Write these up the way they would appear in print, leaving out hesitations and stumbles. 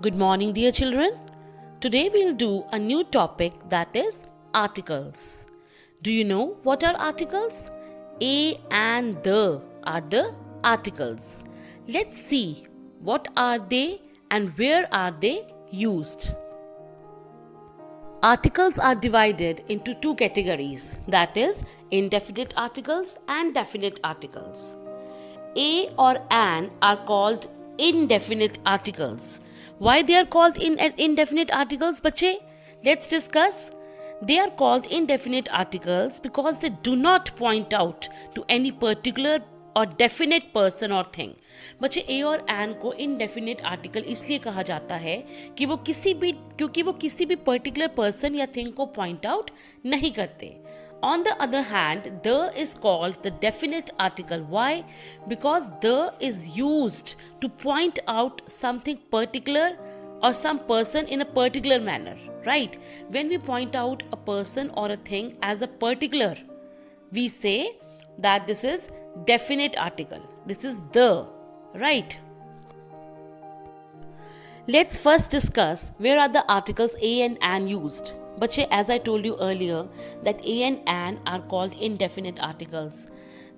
Good morning, dear children. Today we'll do a new topic, that is articles. Do you know what are articles? A and the are the articles. Let's see what are they and where are they used. Articles are divided into two categories, that is indefinite articles and definite articles. A or an are called indefinite articles. Why they are called indefinite articles, बच्चे? Let's discuss. They are called indefinite articles because they do not point out to any particular or definite person or thing. बच्चे A और an को indefinite article इसलिए कहा जाता है कि क्योंकि वो किसी भी particular person या thing को point out नहीं करते. On the other hand, the is called the definite article. Why? Because the is used to point out something particular or some person in a particular manner, right? When we point out a person or a thing as a particular, we say that this is definite article. This is the, right? Let's first discuss where are the articles a and an used. Bache, as I told you earlier, that a and an are called indefinite articles.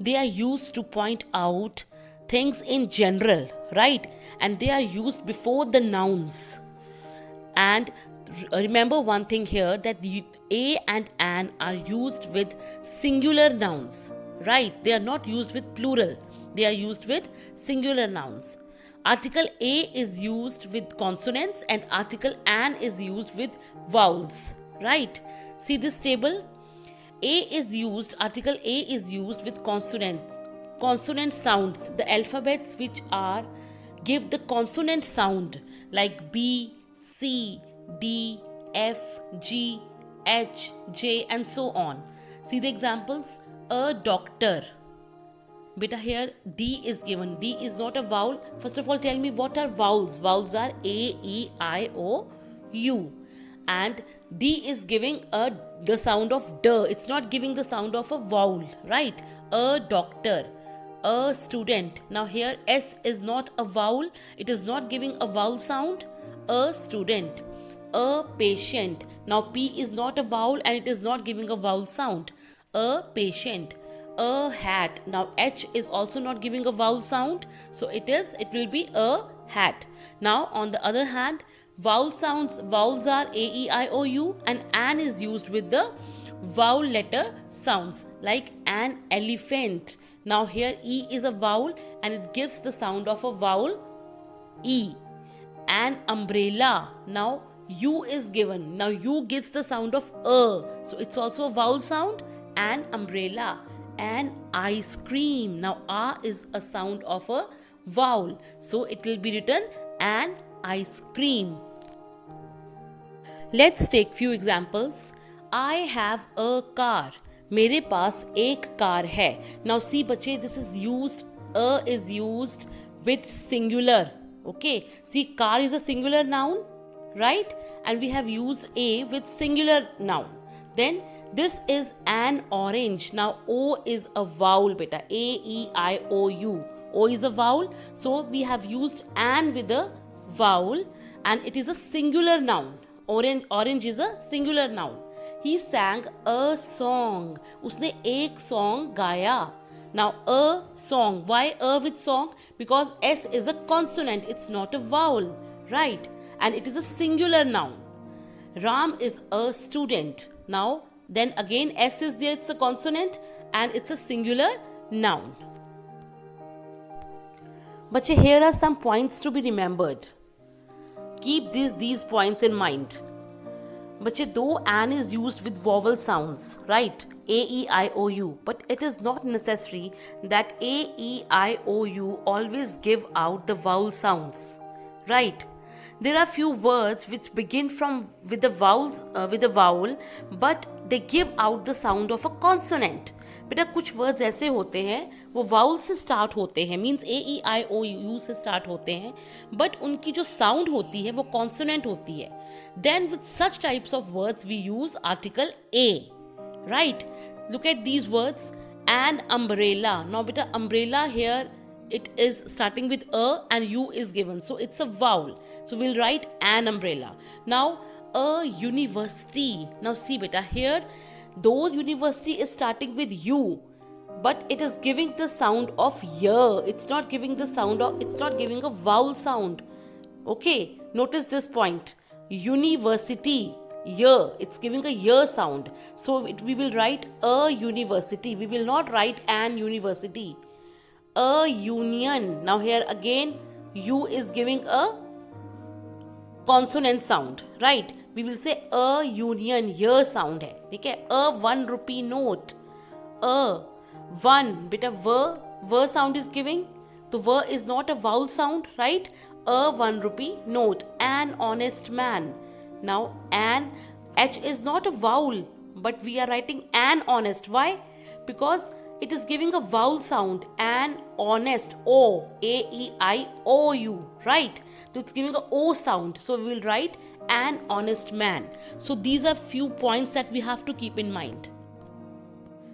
They are used to point out things in general, right? And they are used before the nouns. And remember one thing here, that a and an are used with singular nouns, right? They are not used with plural. They are used with singular nouns. Article a is used with consonants and article an is used with vowels. Right? See this table? Article A is used with consonant sounds, the alphabets which give the consonant sound like B, C, D, F, G, H, J and so on. See the examples? A doctor. Beta, here D is given. D is not a vowel. First of all, tell me what are vowels? Vowels are A, E, I, O, U. And D is giving the sound of D. It's not giving the sound of a vowel, right? A doctor, a student. Now here S is not a vowel. It is not giving a vowel sound. A student, a patient. Now P is not a vowel and it is not giving a vowel sound. A patient, a hat. Now H is also not giving a vowel sound. So it will be a hat. Now on the other hand, vowels are A, E, I, O, U and an is used with the vowel letter sounds like an elephant. Now here E is a vowel and it gives the sound of a vowel E. An umbrella. Now U is given. Now U gives the sound of A. So it's also a vowel sound. An umbrella. An ice cream. Now A is a sound of a vowel. So it will be written an ice cream. Let's take few examples. I have a car. मेरे पास एक car है. Now see बच्चे, this is used, a is used with singular. Okay, see car is a singular noun, right? And we have used a with singular noun. Then this is an orange. Now O is a vowel beta. A, E, I, O, U. O is a vowel. So we have used an with a vowel and it is a singular noun. Orange is a singular noun. He sang a song. उसने एक song गाया. Now a song. Why a with song? Because S is a consonant. It's not a vowel, right? And it is a singular noun. Ram is a student. Now then again S is there. It's a consonant and it's a singular noun. But here are some points to be remembered. Keep these points in mind. But though an is used with vowel sounds, right? A, E, I, O, U. But it is not necessary that A, E, I, O, U always give out the vowel sounds, right? There are few words which begin with a vowel, but they give out the sound of a consonant. बेटा कुछ words ऐसे होते हैं वो vowel से start होते हैं, means A, E, I, O, U से स्टार्ट होते हैं, बट उनकी जो साउंड होती है वो कॉन्सोनेंट होती है. Then with such types of words we use article A, right? Look at these words. An umbrella. Now बेटा umbrella here it is starting with a and u is given, so it's a vowel. So we'll write an umbrella. Now a university. Now see beta, here though university is starting with u, but it is giving the sound of y. It's not giving the sound of, it's not giving a vowel sound. Okay, notice this point. University, y, it's giving a y sound. So we will write a university. We will not write an university. A union. Now here again, u is giving a consonant sound, right? We will say a union, y sound है, ठीक है? A 1 rupee note. A 1, beta v sound is giving. So v is not a vowel sound, right? A 1 rupee note. An honest man. Now an, h is not a vowel, but we are writing an honest. Why? Because it is giving a vowel sound. An honest, o, a-e-i-o-u, right? So it's giving a o sound. So we will write an honest man. So these are few points that we have to keep in mind.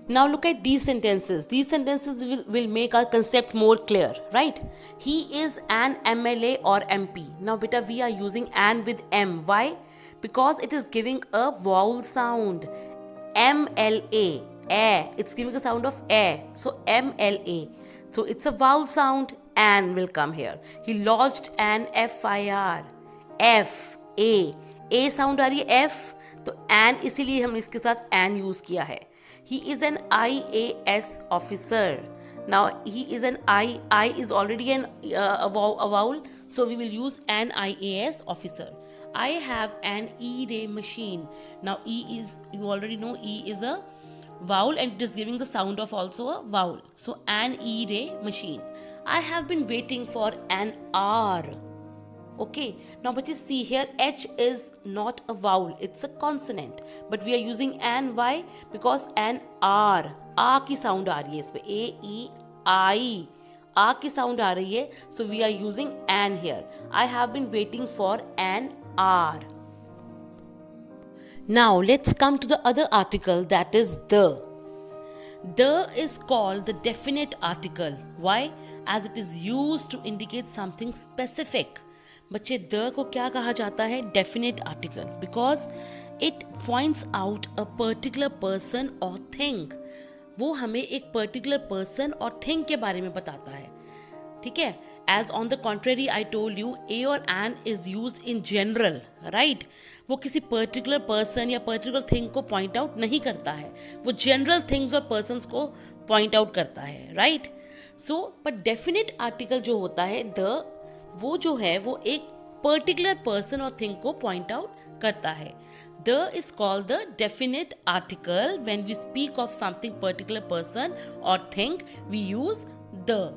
Now look at these sentences. These sentences will make our concept more clear, right? He is an MLA or MP. Now beta, we are using an with M. Why? Because it is giving a vowel sound. MLA, a. It's giving a sound of a. So MLA. So it's a vowel sound. An will come here. He lodged an FIR. F, A. A sound आ रही है F. तो an इसीलिए हमने इसके साथ an use किया है. He is an IAS officer. Now he is an I is already a vowel, so we will use an IAS officer. I have an E-ray machine. Now E is, you already know E is a vowel and it is giving the sound of also a vowel. So an E-ray machine. I have been waiting for an hour. Okay, now but you see here H is not a vowel, it's a consonant, but we are using an. Why? Because an R, आ की sound आ रही है इसमें, A-E-I, आ की sound आ रही है, so we are using an here. I have been waiting for an hour. Now let's come to the other article, that is the. The is called the definite article. Why? As it is used to indicate something specific. बच्चे the को क्या कहा जाता है? Definite article, because it points out a particular person और thing. वो हमें एक पर्टिकुलर पर्सन और थिंग के बारे में बताता है, ठीक है? As on the contrary I told you, A और an is used in general, right? वो किसी पर्टिकुलर पर्सन या पर्टिकुलर थिंग को पॉइंट आउट नहीं करता है, वो जनरल थिंग्स और पर्सन्स को पॉइंट आउट करता है, right? So but definite article जो होता है द, वो जो है वो एक पर्टिकुलर पर्सन और थिंग को पॉइंट आउट करता है. The is called the definite article when we speak of something particular person और thing, we use the,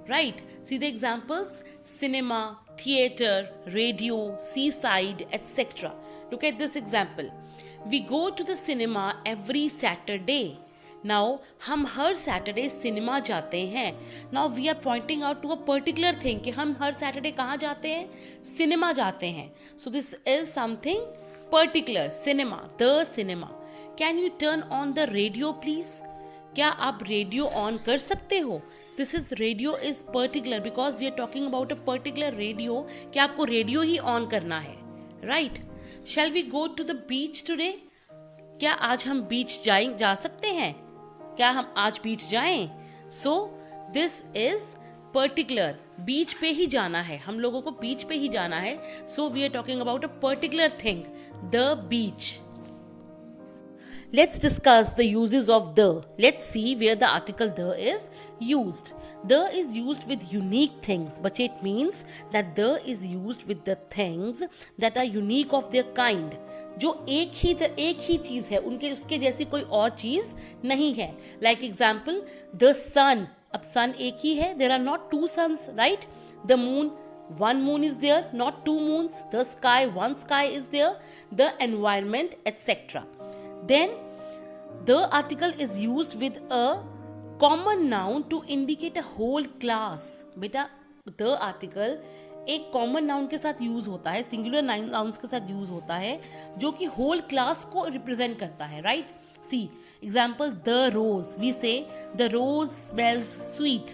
right? See the examples: cinema, theatre, radio, sea side, etcetera. Look at this example. We go to the cinema every Saturday. Now हम हर Saturday cinema जाते हैं. Now we are pointing out to a particular thing कि हम हर Saturday कहाँ जाते हैं? सिनेमा जाते हैं. So this is something particular, cinema, the cinema. Can you turn on the radio please? क्या आप रेडियो ऑन कर सकते हो? This is, radio is particular because we are talking about a particular radio. क्या आपको radio ही on करना है, right? Shall we go to the beach today? क्या आज हम बीच जा सकते हैं? क्या हम आज बीच जाएं? सो दिस इज पर्टिकुलर, बीच पे ही जाना है, हम लोगों को बीच पे ही जाना है. So we are talking about a particular thing, the beach. Let's discuss the uses of the. Let's see where the article the is used. The is used with unique things, but it means that the is used with the things that are unique of their kind. जो एक ही चीज है, उनके उसके जैसी कोई और चीज नहीं है. Like example, the sun. अब sun एक ही है. There are not two suns, right? The moon, one moon is there, not two moons. The sky, one sky is there. The environment, etc. Then the article is used with a common noun to indicate a whole class. बेटा the article एक common noun के साथ use होता है, singular nouns के साथ use होता है, जो कि होल क्लास को रिप्रेजेंट करता है, right? See example, the rose. We say the rose smells sweet.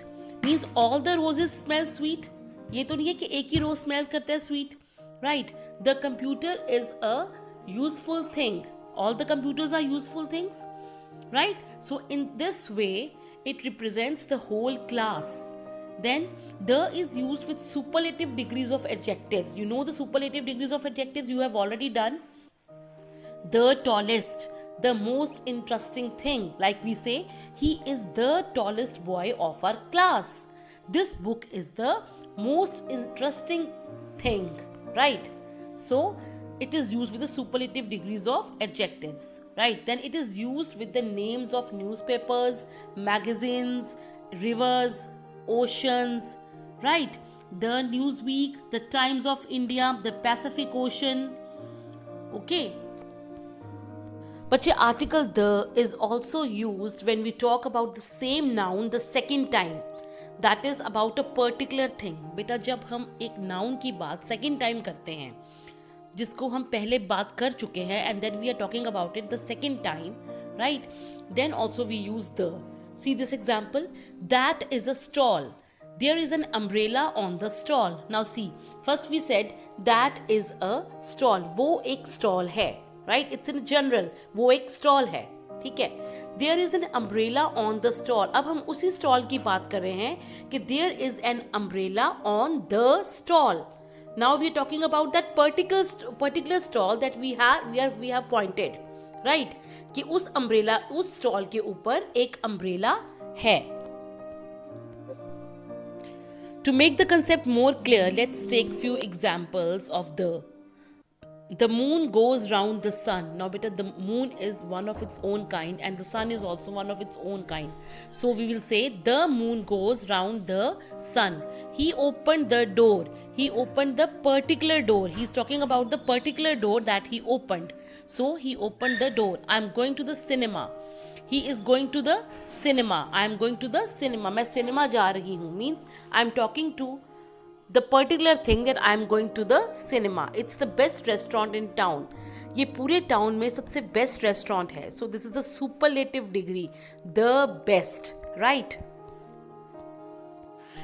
Means all the roses smell sweet. ये तो नहीं है कि एक ही रोज स्मेल करता है sweet, right. The computer is a useful thing. All the computers are useful things, right? So in this way it represents the whole class. Then the is used with superlative degrees of adjectives. You know the superlative degrees of adjectives, you have already done. The tallest, the most interesting thing, like we say he is the tallest boy of our class. This book is the most interesting thing, right? So it is used with the superlative degrees of adjectives, right? Then it is used with the names of newspapers, magazines, rivers, oceans, right? The Newsweek, the Times of India, the Pacific Ocean. Okay. But your article the is also used when we talk about the same noun the second time. That is about a particular thing. बेटा जब हम एक noun की बात second time करते हैं, जिसको हम पहले बात कर चुके हैं, and then we are talking about it the second time, right? Then also we use the. See this example. That is a stall. There is an umbrella on the stall. Now see, first we said that is a stall. वो एक stall है, right? It's in general. वो एक stall है, ठीक है. There is an umbrella on the stall. अब हम उसी stall की बात कर रहे हैं कि there is an umbrella on the stall. Now we are talking about that particular stall that we have pointed, right? कि उस umbrella, उस stall के ऊपर एक umbrella है. To make the concept more clear, let's take few examples of the. The moon goes round the sun. Now beta, the moon is one of its own kind and the sun is also one of its own kind. So we will say the moon goes round the sun. He opened the door. He opened the particular door. He's talking about the particular door that he opened. So he opened the door. I'm going to the cinema. He is going to the cinema. I am going to the cinema. मैं cinema जा रही हूँ means I am talking to the particular thing that I am going to the cinema. It's the best restaurant in town. ये पूरे town में सबसे best restaurant है. So this is the superlative degree, the best, right?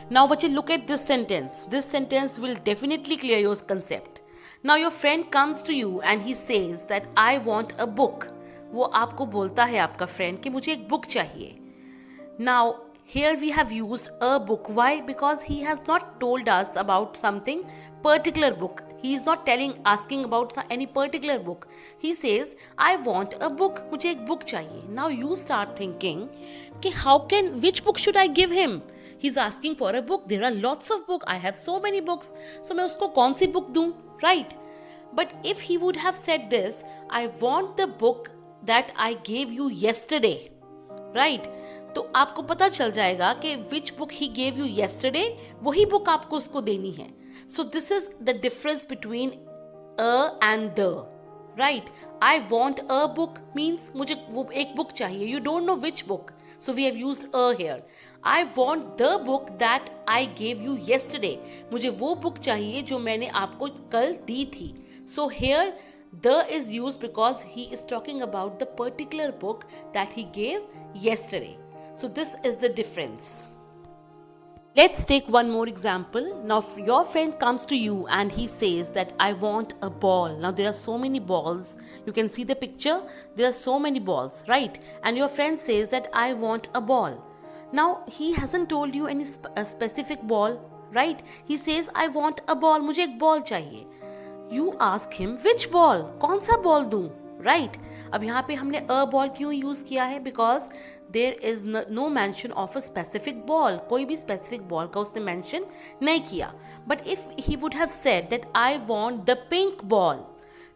Now बच्चे look at this sentence. This sentence will definitely clear your concept. Now your friend comes to you and he says that I want a book. वो आपको बोलता है आपका friend कि मुझे एक book चाहिए. Now here we have used a book. Why? Because he has not told us about something particular book. He is not asking about any particular book. He says, I want a book. मुझे एक book चाहिए. Now you start thinking कि which book should I give him? He's asking for a book. There are lots of books. I have so many books. So मैं उसको कौन सी book दूँ? Right? But if he would have said this, I want the book that I gave you yesterday. Right? तो आपको पता चल जाएगा कि which book he gave you yesterday, वही book आपको उसको देनी है. So this is the difference between a and the, right? I want a book means मुझे वो एक book चाहिए. You don't know which book. So we have used a here. I want the book that I gave you yesterday. मुझे वो book चाहिए जो मैंने आपको कल दी थी. So here the is used because he is talking about the particular book that he gave yesterday. So this is the difference. Let's take one more example. Now your friend comes to you and he says that I want a ball. Now there are so many balls. You can see the picture. There are so many balls, right? And your friend says that I want a ball. Now he hasn't told you any specific ball, right? He says I want a ball. मुझे एक ball चाहिए. You ask him which ball? कौन सा ball दूँ? Right? अब यहाँ पे हमने a ball क्यों use किया है? Because there is no mention of a specific ball. कोई भी specific ball का उसने mention नहीं किया. But if he would have said that I want the pink ball,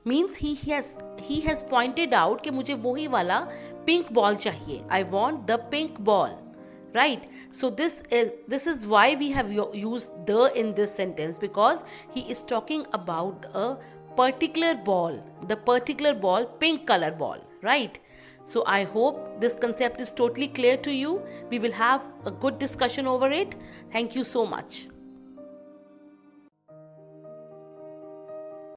means he has pointed out कि मुझे वही वाला pink ball चाहिए. I want the pink ball. Right? So this is why we have used the in this sentence, because he is talking about a particular ball. The particular ball, pink color ball. Right? So I hope this concept is totally clear to you. We will have a good discussion over it. Thank you so much.